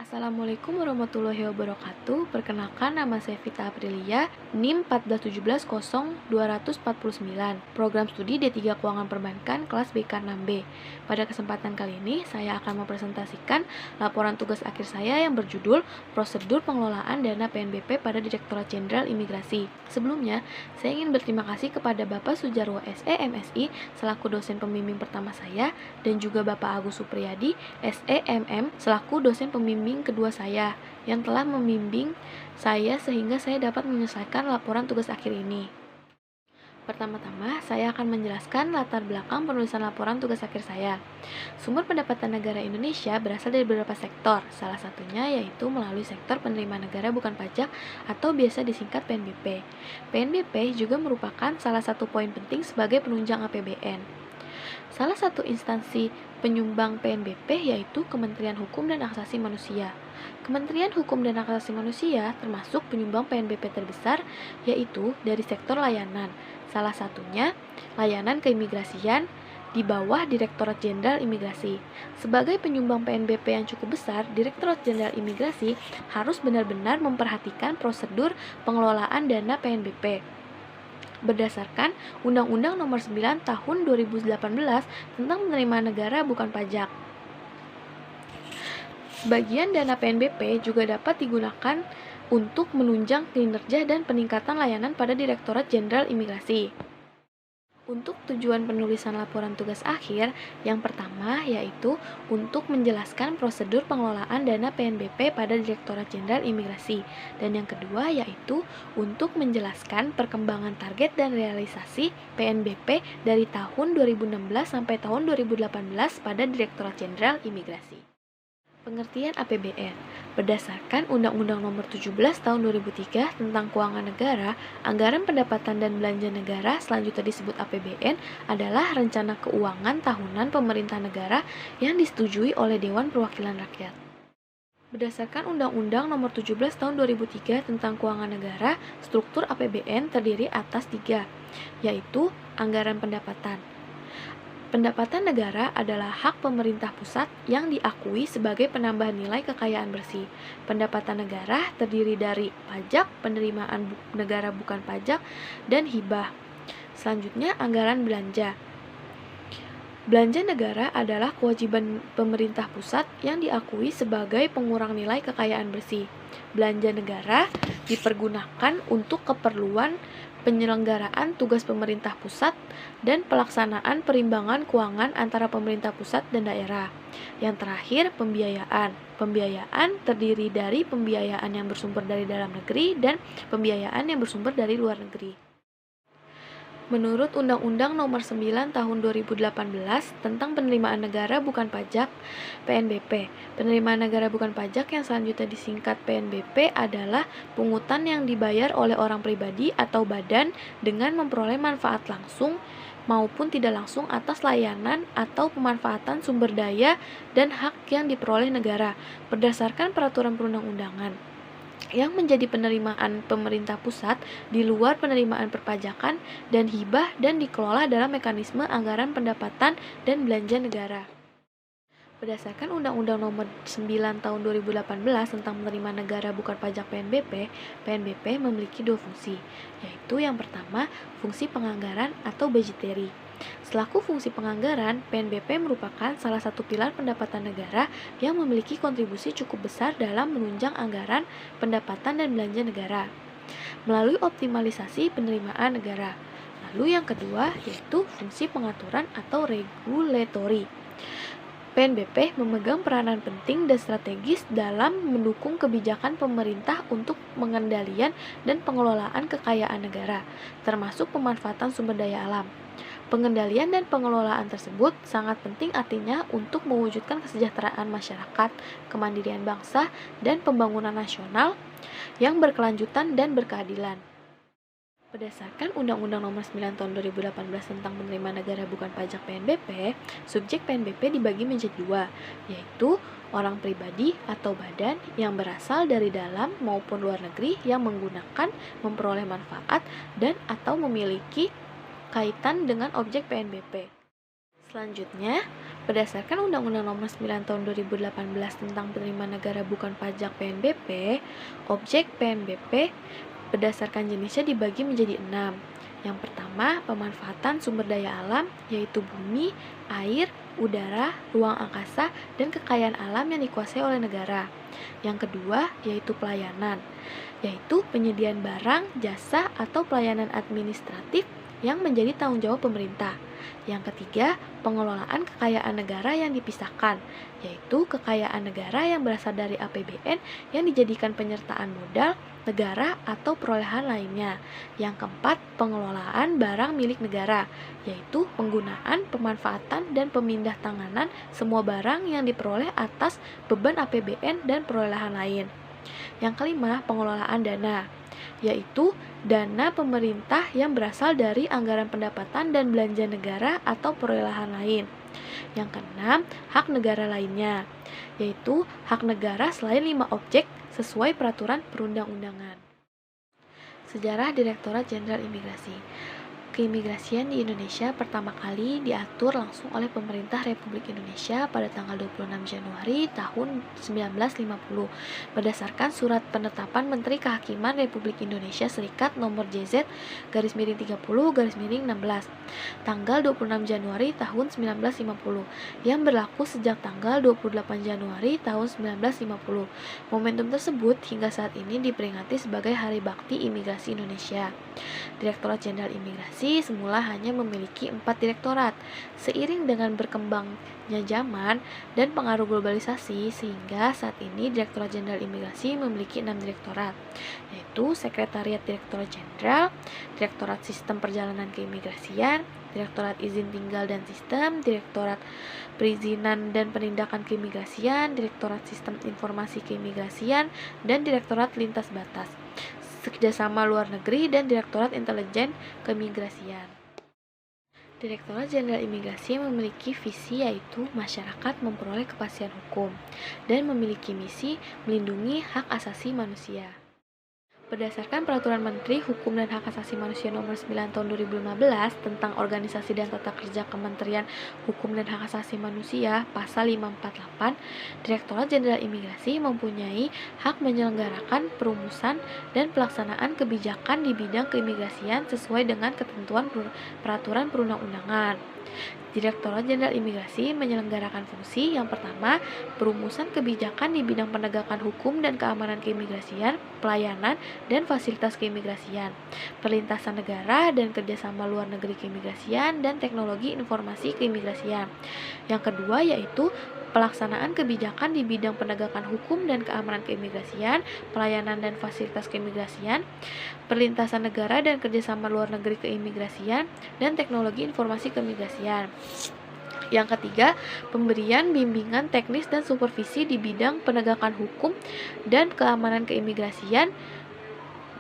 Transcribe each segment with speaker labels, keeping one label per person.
Speaker 1: Assalamualaikum warahmatullahi wabarakatuh. Perkenalkan, nama saya Vita Aprilia, NIM 141702449, Program Studi D3 Keuangan Perbankan kelas BK 6B. Pada kesempatan kali ini, saya akan mempresentasikan laporan tugas akhir saya yang berjudul Prosedur Pengelolaan Dana PNBP pada Direktorat Jenderal Imigrasi. Sebelumnya, saya ingin berterima kasih kepada Bapak Sujarwo SE MSI selaku dosen pembimbing pertama saya dan juga Bapak Agus Supriyadi SEMM selaku dosen pembimbing kedua saya yang telah membimbing saya sehingga saya dapat menyelesaikan laporan tugas akhir ini. Pertama-tama, saya akan menjelaskan latar belakang penulisan laporan tugas akhir saya. Sumber pendapatan negara Indonesia berasal dari beberapa sektor, salah satunya yaitu melalui sektor penerimaan negara bukan pajak atau biasa disingkat PNBP. PNBP juga merupakan salah satu poin penting sebagai penunjang APBN. Salah satu instansi penyumbang PNBP yaitu Kementerian Hukum dan Hak Asasi Manusia. Kementerian Hukum dan Hak Asasi Manusia termasuk penyumbang PNBP terbesar yaitu dari sektor layanan. Salah satunya layanan keimigrasian di bawah Direktorat Jenderal Imigrasi. Sebagai penyumbang PNBP yang cukup besar, Direktorat Jenderal Imigrasi harus benar-benar memperhatikan prosedur pengelolaan dana PNBP. Berdasarkan Undang-Undang Nomor 9 Tahun 2018 tentang penerimaan negara bukan pajak. Bagian dana PNBP juga dapat digunakan untuk menunjang kinerja dan peningkatan layanan pada Direktorat Jenderal Imigrasi. Untuk tujuan penulisan laporan tugas akhir, yang pertama yaitu untuk menjelaskan prosedur pengelolaan dana PNBP pada Direktorat Jenderal Imigrasi, dan yang kedua yaitu untuk menjelaskan perkembangan target dan realisasi PNBP dari tahun 2016 sampai tahun 2018 pada Direktorat Jenderal Imigrasi. Pengertian APBN. Berdasarkan Undang-Undang Nomor 17 Tahun 2003 tentang Keuangan Negara, anggaran pendapatan dan belanja negara selanjutnya disebut APBN adalah rencana keuangan tahunan pemerintah negara yang disetujui oleh Dewan Perwakilan Rakyat. Berdasarkan Undang-Undang Nomor 17 Tahun 2003 tentang Keuangan Negara, struktur APBN terdiri atas 3, yaitu anggaran pendapatan. Pendapatan negara adalah hak pemerintah pusat yang diakui sebagai penambahan nilai kekayaan bersih. Pendapatan negara terdiri dari pajak, penerimaan negara bukan pajak, dan hibah. Selanjutnya, anggaran belanja. Belanja negara adalah kewajiban pemerintah pusat yang diakui sebagai pengurang nilai kekayaan bersih. Belanja negara dipergunakan untuk keperluan penyelenggaraan tugas pemerintah pusat dan pelaksanaan perimbangan keuangan antara pemerintah pusat dan daerah. Yang terakhir, pembiayaan. Pembiayaan terdiri dari pembiayaan yang bersumber dari dalam negeri dan pembiayaan yang bersumber dari luar negeri. Menurut Undang-Undang Nomor 9 Tahun 2018 tentang Penerimaan Negara Bukan Pajak (PNBP), penerimaan negara bukan pajak yang selanjutnya disingkat PNBP adalah pungutan yang dibayar oleh orang pribadi atau badan dengan memperoleh manfaat langsung maupun tidak langsung atas layanan atau pemanfaatan sumber daya dan hak yang diperoleh negara berdasarkan peraturan perundang-undangan yang menjadi penerimaan pemerintah pusat di luar penerimaan perpajakan dan hibah dan dikelola dalam mekanisme anggaran pendapatan dan belanja negara. Berdasarkan Undang-Undang Nomor 9 Tahun 2018 tentang penerimaan negara bukan pajak PNBP, PNBP memiliki 2 fungsi, yaitu yang pertama, fungsi penganggaran atau budgetary. Selaku fungsi penganggaran, PNBP merupakan salah satu pilar pendapatan negara yang memiliki kontribusi cukup besar dalam menunjang anggaran, pendapatan, dan belanja negara melalui optimalisasi penerimaan negara. Lalu yang kedua yaitu fungsi pengaturan atau regulatory. PNBP memegang peranan penting dan strategis dalam mendukung kebijakan pemerintah untuk pengendalian dan pengelolaan kekayaan negara, termasuk pemanfaatan sumber daya alam. Pengendalian dan pengelolaan tersebut sangat penting artinya untuk mewujudkan kesejahteraan masyarakat, kemandirian bangsa, dan pembangunan nasional yang berkelanjutan dan berkeadilan. Berdasarkan Undang-Undang Nomor 9 Tahun 2018 tentang Penerimaan Negara Bukan Pajak PNBP, subjek PNBP dibagi menjadi 2, yaitu orang pribadi atau badan yang berasal dari dalam maupun luar negeri yang menggunakan, memperoleh manfaat, dan atau memiliki kaitan dengan objek PNBP. Selanjutnya, Berdasarkan Undang-Undang Nomor 9 Tahun 2018 tentang Penerimaan Negara Bukan Pajak (PNBP), objek PNBP berdasarkan jenisnya dibagi menjadi 6. Yang pertama, pemanfaatan sumber daya alam, yaitu bumi, air, udara, ruang angkasa, dan kekayaan alam yang dikuasai oleh negara. Yang kedua, yaitu pelayanan, yaitu penyediaan barang, jasa, atau pelayanan administratif yang menjadi tanggung jawab pemerintah. Yang ketiga, pengelolaan kekayaan negara yang dipisahkan, yaitu kekayaan negara yang berasal dari APBN yang dijadikan penyertaan modal negara atau perolehan lainnya. Yang keempat, pengelolaan barang milik negara, yaitu penggunaan, pemanfaatan, dan pemindah tanganan semua barang yang diperoleh atas beban APBN dan perolehan lain. Yang kelima, pengelolaan dana, yaitu dana pemerintah yang berasal dari anggaran pendapatan dan belanja negara atau perolehan lain. Yang keenam, hak negara lainnya, yaitu hak negara selain 5 objek sesuai peraturan perundang-undangan. Sejarah Direktorat Jenderal Imigrasi. Keimigrasian di Indonesia pertama kali diatur langsung oleh Pemerintah Republik Indonesia pada tanggal 26 Januari tahun 1950 berdasarkan Surat Penetapan Menteri Kehakiman Republik Indonesia Serikat nomor JZ-30-16 tanggal 26 Januari tahun 1950 yang berlaku sejak tanggal 28 Januari tahun 1950. Momentum tersebut hingga saat ini diperingati sebagai Hari Bakti Imigrasi Indonesia. Direktorat Jenderal Imigrasi semula hanya memiliki 4 direktorat. Seiring dengan berkembangnya zaman dan pengaruh globalisasi, sehingga saat ini Direktorat Jenderal Imigrasi memiliki 6 direktorat, yaitu Sekretariat Direktorat Jenderal, Direktorat Sistem Perjalanan Keimigrasian, Direktorat Izin Tinggal dan Sistem, Direktorat Perizinan dan Penindakan Keimigrasian, Direktorat Sistem Informasi Keimigrasian, dan Direktorat Lintas Batas, Kerjasama Luar Negeri, dan Direktorat Intelijen Keimigrasian. Direktorat Jenderal Imigrasi memiliki visi yaitu masyarakat memperoleh kepastian hukum dan memiliki misi melindungi hak asasi manusia. Berdasarkan Peraturan Menteri Hukum dan Hak Asasi Manusia Nomor 9 Tahun 2015 tentang Organisasi dan Tata Kerja Kementerian Hukum dan Hak Asasi Manusia Pasal 548, Direktorat Jenderal Imigrasi mempunyai hak menyelenggarakan perumusan dan pelaksanaan kebijakan di bidang keimigrasian sesuai dengan ketentuan peraturan perundang-undangan. Direktorat Jenderal Imigrasi menyelenggarakan fungsi yang pertama, perumusan kebijakan di bidang penegakan hukum dan keamanan keimigrasian, pelayanan, dan fasilitas keimigrasian, perlintasan negara dan kerjasama luar negeri keimigrasian, dan teknologi informasi keimigrasian. Yang kedua yaitu pelaksanaan kebijakan di bidang penegakan hukum dan keamanan keimigrasian, pelayanan dan fasilitas keimigrasian, perlintasan negara dan kerjasama luar negeri keimigrasian, dan teknologi informasi keimigrasian. Yang ketiga, pemberian bimbingan teknis dan supervisi di bidang penegakan hukum dan keamanan keimigrasian,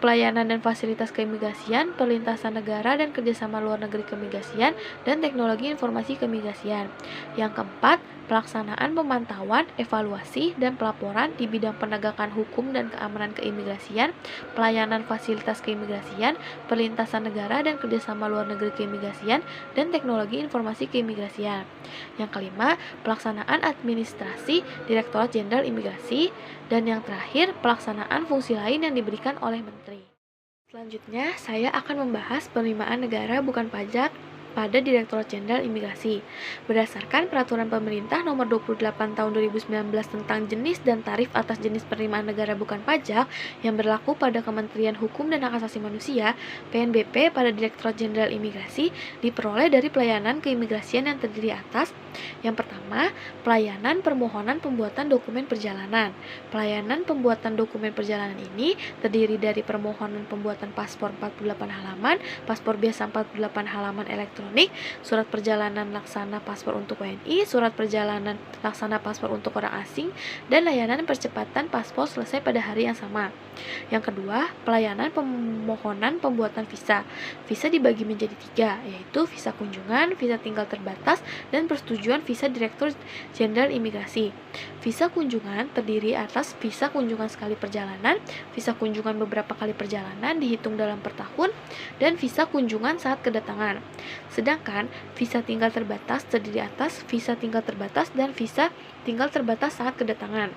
Speaker 1: pelayanan dan fasilitas keimigrasian, perlintasan negara dan kerjasama luar negeri keimigrasian, dan teknologi informasi keimigrasian. Yang keempat, pelaksanaan pemantauan, evaluasi, dan pelaporan di bidang penegakan hukum dan keamanan keimigrasian, pelayanan fasilitas keimigrasian, perlintasan negara dan kerjasama luar negeri keimigrasian, dan teknologi informasi keimigrasian. Yang kelima, pelaksanaan administrasi Direktorat Jenderal Imigrasi, dan yang terakhir, pelaksanaan fungsi lain yang diberikan oleh Menteri. Selanjutnya, saya akan membahas penerimaan negara bukan pajak pada Direktorat Jenderal Imigrasi. Berdasarkan Peraturan Pemerintah Nomor 28 Tahun 2019 tentang jenis dan tarif atas jenis penerimaan negara bukan pajak yang berlaku pada Kementerian Hukum dan Hak Asasi Manusia, PNBP pada Direktorat Jenderal Imigrasi diperoleh dari pelayanan keimigrasian yang terdiri atas: yang pertama, pelayanan permohonan pembuatan dokumen perjalanan. Pelayanan pembuatan dokumen perjalanan ini terdiri dari permohonan pembuatan paspor 48 halaman, paspor biasa 48 halaman elektronik, surat perjalanan laksana paspor untuk WNI, surat perjalanan laksana paspor untuk orang asing, dan layanan percepatan paspor selesai pada hari yang sama. Yang kedua, pelayanan permohonan pembuatan visa. Visa dibagi menjadi 3, yaitu visa kunjungan, visa tinggal terbatas, dan persetujuan visa Direktur Jenderal Imigrasi. Visa kunjungan terdiri atas visa kunjungan sekali perjalanan, visa kunjungan beberapa kali perjalanan dihitung dalam per tahun, dan visa kunjungan saat kedatangan. Sedangkan visa tinggal terbatas terdiri atas visa tinggal terbatas dan visa tinggal terbatas saat kedatangan.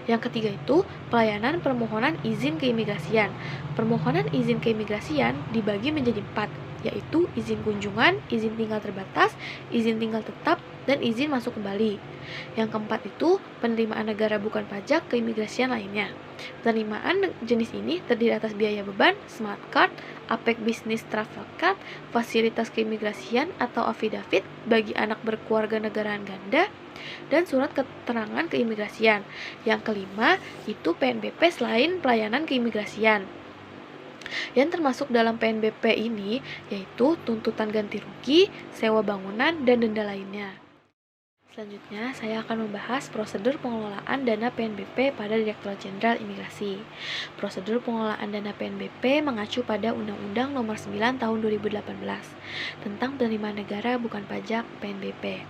Speaker 1: Yang ketiga itu pelayanan permohonan izin keimigrasian. Permohonan izin keimigrasian dibagi menjadi 4, yaitu izin kunjungan, izin tinggal terbatas, izin tinggal tetap, dan izin masuk kembali. Yang keempat itu penerimaan negara bukan pajak keimigrasian lainnya. Penerimaan jenis ini terdiri atas biaya beban, smart card, APEC Business Travel Card, fasilitas keimigrasian atau affidavit bagi anak berkeluarga negaraan ganda, dan surat keterangan keimigrasian. Yang kelima itu PNBP selain pelayanan keimigrasian. Yang termasuk dalam PNBP ini yaitu tuntutan ganti rugi, sewa bangunan, dan denda lainnya. Selanjutnya, saya akan membahas prosedur pengelolaan dana PNBP pada Direktorat Jenderal Imigrasi. Prosedur pengelolaan dana PNBP mengacu pada Undang-Undang Nomor 9 Tahun 2018 tentang penerimaan negara bukan pajak PNBP.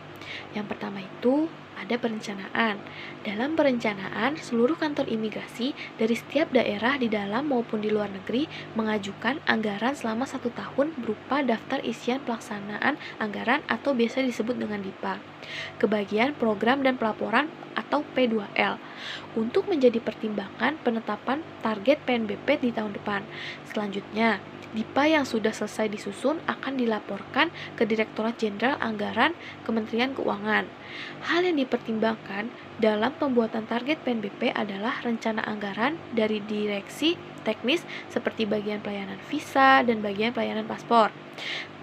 Speaker 1: Yang pertama itu ada perencanaan. Dalam perencanaan, seluruh kantor imigrasi dari setiap daerah di dalam maupun di luar negeri mengajukan anggaran selama 1 tahun berupa daftar isian pelaksanaan anggaran atau biasa disebut dengan DIPA, ke bagian program dan pelaporan atau P2L, untuk menjadi pertimbangan penetapan target PNBP di tahun depan. Selanjutnya, DIPA yang sudah selesai disusun akan dilaporkan ke Direktorat Jenderal Anggaran Kementerian Keuangan. Hal yang dipertimbangkan dalam pembuatan target PNBP adalah rencana anggaran dari direksi teknis seperti bagian pelayanan visa dan bagian pelayanan paspor,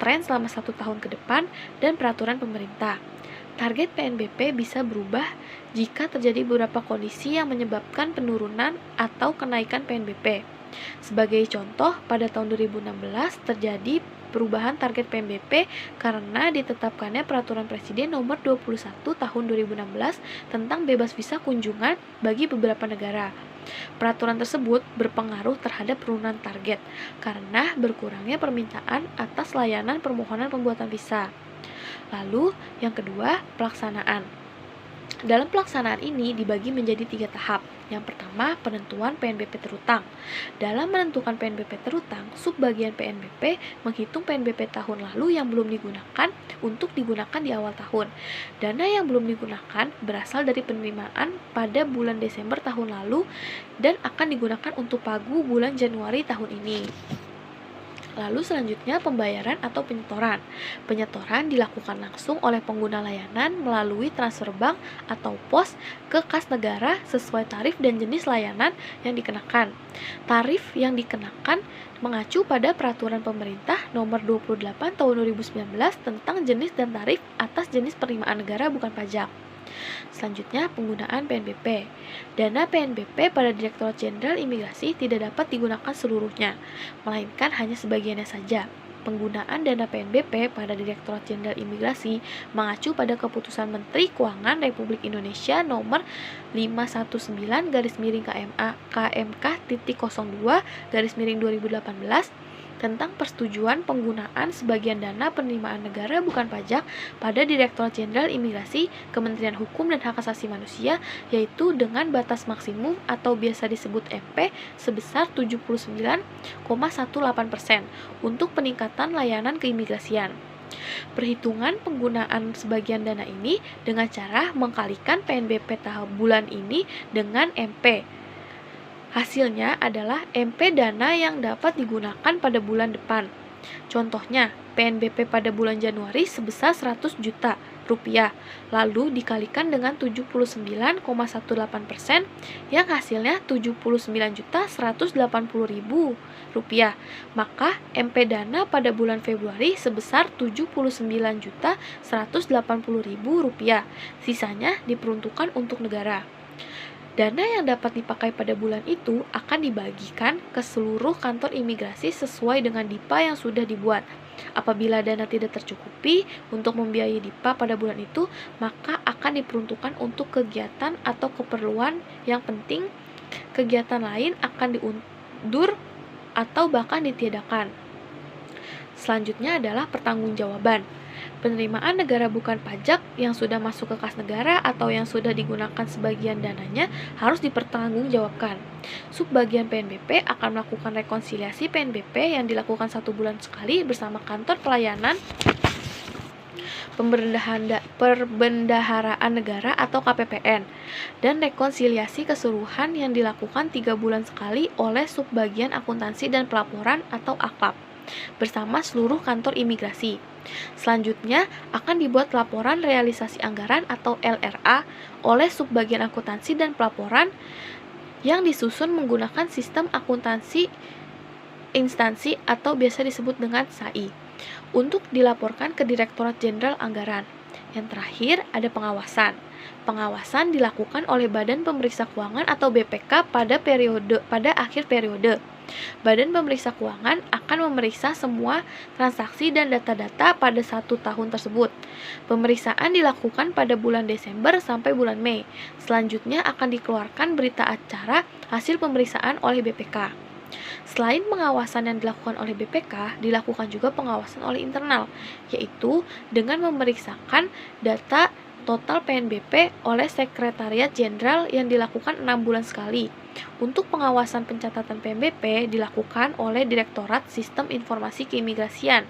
Speaker 1: tren selama 1 tahun ke depan, dan peraturan pemerintah. Target PNBP bisa berubah jika terjadi beberapa kondisi yang menyebabkan penurunan atau kenaikan PNBP. Sebagai contoh, pada tahun 2016 terjadi perubahan target PNBP karena ditetapkannya Peraturan Presiden Nomor 21 Tahun 2016 tentang bebas visa kunjungan bagi beberapa negara. Peraturan tersebut berpengaruh terhadap penurunan target karena berkurangnya permintaan atas layanan permohonan pembuatan visa. Lalu, yang kedua, pelaksanaan. Dalam pelaksanaan ini dibagi menjadi 3 tahap. Yang pertama, penentuan PNBP terutang. Dalam menentukan PNBP terutang, subbagian PNBP menghitung PNBP tahun lalu yang belum digunakan untuk digunakan di awal tahun. Dana yang belum digunakan berasal dari penerimaan pada bulan Desember tahun lalu dan akan digunakan untuk pagu bulan Januari tahun ini. Lalu selanjutnya pembayaran atau penyetoran. Penyetoran dilakukan langsung oleh pengguna layanan melalui transfer bank atau pos ke kas negara sesuai tarif dan jenis layanan yang dikenakan. Tarif yang dikenakan mengacu pada Peraturan Pemerintah Nomor 28 Tahun 2019 tentang jenis dan tarif atas jenis penerimaan negara bukan pajak. Selanjutnya, penggunaan PNBP. Dana PNBP pada Direktorat Jenderal Imigrasi tidak dapat digunakan seluruhnya, melainkan hanya sebagiannya saja. Penggunaan dana PNBP pada Direktorat Jenderal Imigrasi mengacu pada Keputusan Menteri Keuangan Republik Indonesia Nomor 519/KMK.02/2018 tentang persetujuan penggunaan sebagian dana penerimaan negara bukan pajak pada Direktorat Jenderal Imigrasi, Kementerian Hukum dan Hak Asasi Manusia, yaitu dengan batas maksimum atau biasa disebut MP sebesar 79,18% untuk peningkatan layanan keimigrasian. Perhitungan penggunaan sebagian dana ini dengan cara mengkalikan PNBP tahun bulan ini dengan MP. Hasilnya adalah MP dana yang dapat digunakan pada bulan depan. Contohnya, PNBP pada bulan Januari sebesar 100 juta rupiah, lalu dikalikan dengan 79,18% yang hasilnya 79.180.000 rupiah. Maka MP dana pada bulan Februari sebesar 79.180.000 rupiah. Sisanya diperuntukkan untuk negara. Dana yang dapat dipakai pada bulan itu akan dibagikan ke seluruh kantor imigrasi sesuai dengan DIPA yang sudah dibuat. Apabila dana tidak tercukupi untuk membiayai DIPA pada bulan itu, maka akan diperuntukkan untuk kegiatan atau keperluan yang penting. Kegiatan lain akan diundur atau bahkan ditiadakan. Selanjutnya adalah pertanggungjawaban. Penerimaan negara bukan pajak yang sudah masuk ke kas negara atau yang sudah digunakan sebagian dananya harus dipertanggungjawabkan. Subbagian PNBP akan melakukan rekonsiliasi PNBP yang dilakukan 1 bulan sekali bersama Kantor Pelayanan Perbendaharaan Negara atau KPPN, dan rekonsiliasi keseluruhan yang dilakukan 3 bulan sekali oleh Subbagian Akuntansi dan Pelaporan atau AKLAP bersama seluruh kantor imigrasi. Selanjutnya akan dibuat laporan realisasi anggaran atau LRA oleh Subbagian Akuntansi dan Pelaporan yang disusun menggunakan sistem akuntansi instansi atau biasa disebut dengan SAI untuk dilaporkan ke Direktorat Jenderal Anggaran. Yang terakhir ada pengawasan. Pengawasan dilakukan oleh Badan Pemeriksa Keuangan atau BPK pada akhir periode. Badan Pemeriksa Keuangan akan memeriksa semua transaksi dan data-data pada 1 tahun tersebut. Pemeriksaan dilakukan pada bulan Desember sampai bulan Mei. Selanjutnya akan dikeluarkan berita acara hasil pemeriksaan oleh BPK. Selain pengawasan yang dilakukan oleh BPK, dilakukan juga pengawasan oleh internal, yaitu dengan memeriksakan data total PNBP oleh Sekretariat Jenderal yang dilakukan 6 bulan sekali. Untuk pengawasan pencatatan PNBP dilakukan oleh Direktorat Sistem Informasi Keimigrasian.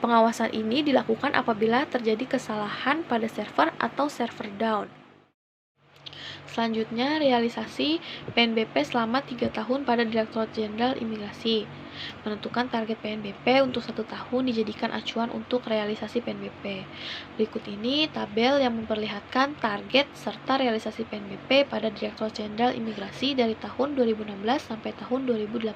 Speaker 1: Pengawasan ini dilakukan apabila terjadi kesalahan pada server atau server down. Selanjutnya, realisasi PNBP selama 3 tahun pada Direktorat Jenderal Imigrasi. Menentukan target PNBP untuk 1 tahun dijadikan acuan untuk realisasi PNBP. Berikut ini tabel yang memperlihatkan target serta realisasi PNBP pada Direktorat Jenderal Imigrasi dari tahun 2016 sampai tahun 2018.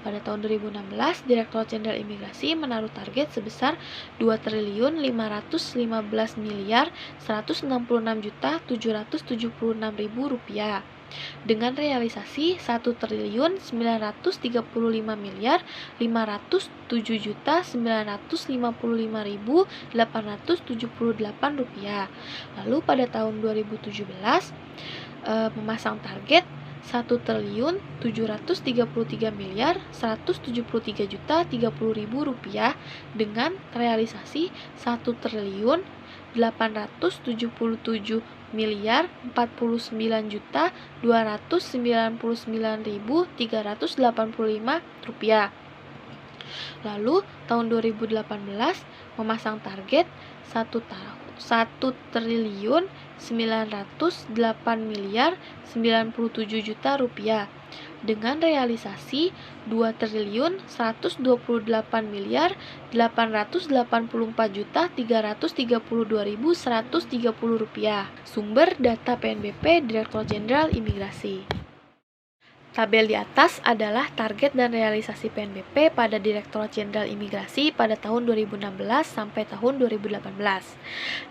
Speaker 1: Pada tahun 2016, Direktorat Jenderal Imigrasi menaruh target sebesar Rp2.515.166.776.000 dengan realisasi Rp1.935.557.878. Lalu pada tahun 2017 memasang target Rp1.733.173.030.030 dengan realisasi Rp1.879.299.385. Lalu tahun 2018 memasang target Rp1.908.097.000 dengan realisasi Rp2.128.884.332.130. Sumber data PNBP Direktorat Jenderal Imigrasi. Tabel di atas adalah target dan realisasi PNBP pada Direktorat Jenderal Imigrasi pada tahun 2016 sampai tahun 2018.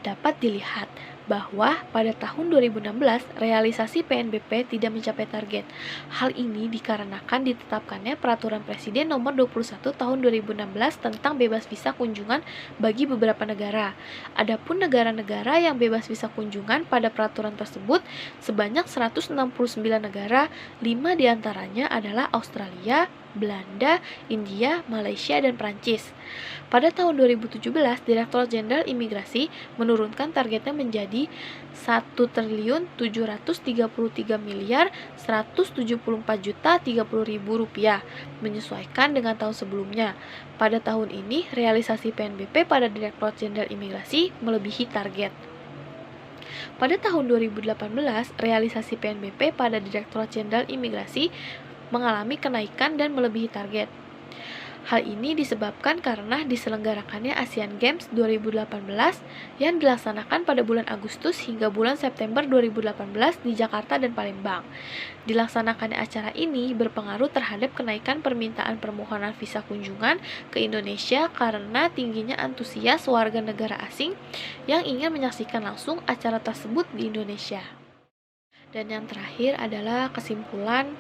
Speaker 1: Dapat dilihat bahwa pada tahun 2016 realisasi PNBP tidak mencapai target. Hal ini dikarenakan ditetapkannya Peraturan Presiden Nomor 21 Tahun 2016 tentang bebas visa kunjungan bagi beberapa negara. Adapun negara-negara yang bebas visa kunjungan pada peraturan tersebut sebanyak 169 negara, 5 diantaranya adalah Australia, Belanda, India, Malaysia, dan Prancis. Pada tahun 2017, Direktorat Jenderal Imigrasi menurunkan targetnya menjadi Rp1.733.174.030.000 menyesuaikan dengan tahun sebelumnya. Pada tahun ini, realisasi PNBP pada Direktorat Jenderal Imigrasi melebihi target. Pada tahun 2018, realisasi PNBP pada Direktorat Jenderal Imigrasi mengalami kenaikan dan melebihi target. Hal ini disebabkan karena diselenggarakannya Asian Games 2018 yang dilaksanakan pada bulan Agustus hingga bulan September 2018 di Jakarta dan Palembang. Dilaksanakannya acara ini berpengaruh terhadap kenaikan permintaan permohonan visa kunjungan ke Indonesia karena tingginya antusias warga negara asing yang ingin menyaksikan langsung acara tersebut di Indonesia. Dan yang terakhir adalah kesimpulan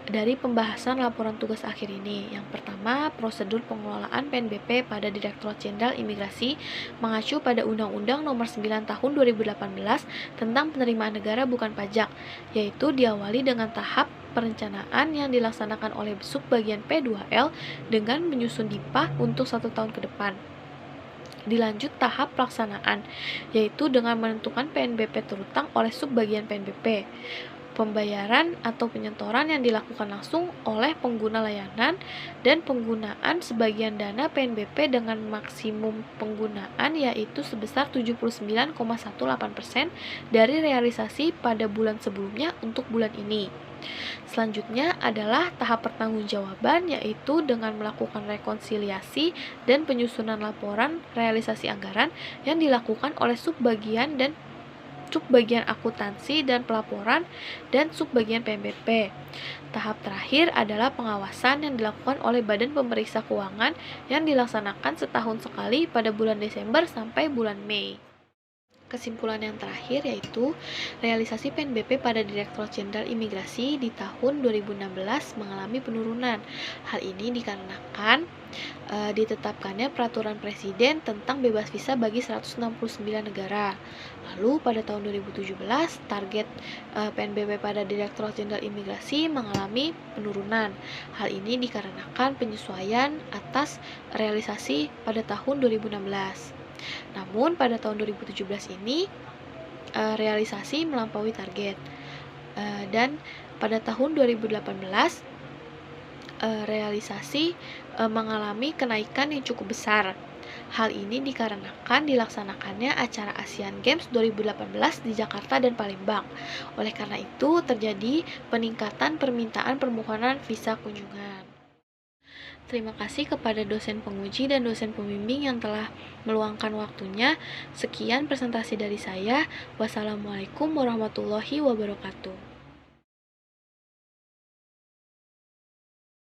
Speaker 1: dari pembahasan laporan tugas akhir ini. Yang pertama, prosedur pengelolaan PNBP pada Direktorat Jenderal Imigrasi mengacu pada Undang-Undang Nomor 9 Tahun 2018 tentang penerimaan negara bukan pajak, yaitu diawali dengan tahap perencanaan yang dilaksanakan oleh Subbagian P2L dengan menyusun DIPA untuk 1 tahun ke depan. Dilanjut tahap pelaksanaan, yaitu dengan menentukan PNBP terutang oleh subbagian PNBP. Pembayaran atau penyetoran yang dilakukan langsung oleh pengguna layanan dan penggunaan sebagian dana PNBP dengan maksimum penggunaan yaitu sebesar 79,18% dari realisasi pada bulan sebelumnya untuk bulan ini. Selanjutnya adalah tahap pertanggungjawaban, yaitu dengan melakukan rekonsiliasi dan penyusunan laporan realisasi anggaran yang dilakukan oleh subbagian akuntansi dan pelaporan dan subbagian PNBP. Tahap terakhir adalah pengawasan yang dilakukan oleh Badan Pemeriksa Keuangan yang dilaksanakan setahun sekali pada bulan Desember sampai bulan Mei. Kesimpulan yang terakhir yaitu realisasi PNBP pada Direktorat Jenderal Imigrasi di tahun 2016 mengalami penurunan. Hal ini dikarenakan ditetapkannya peraturan presiden tentang bebas visa bagi 169 negara. Lalu pada tahun 2017 target PNBP pada Direktorat Jenderal Imigrasi mengalami penurunan. Hal ini dikarenakan penyesuaian atas realisasi pada tahun 2016. Namun pada tahun 2017 ini realisasi melampaui target. Dan pada tahun 2018 realisasi mengalami kenaikan yang cukup besar. Hal ini dikarenakan dilaksanakannya acara Asian Games 2018 di Jakarta dan Palembang. Oleh karena itu terjadi peningkatan permintaan permohonan visa kunjungan. Terima kasih kepada dosen penguji dan dosen pembimbing yang telah meluangkan waktunya. Sekian presentasi dari saya. Wassalamualaikum warahmatullahi wabarakatuh.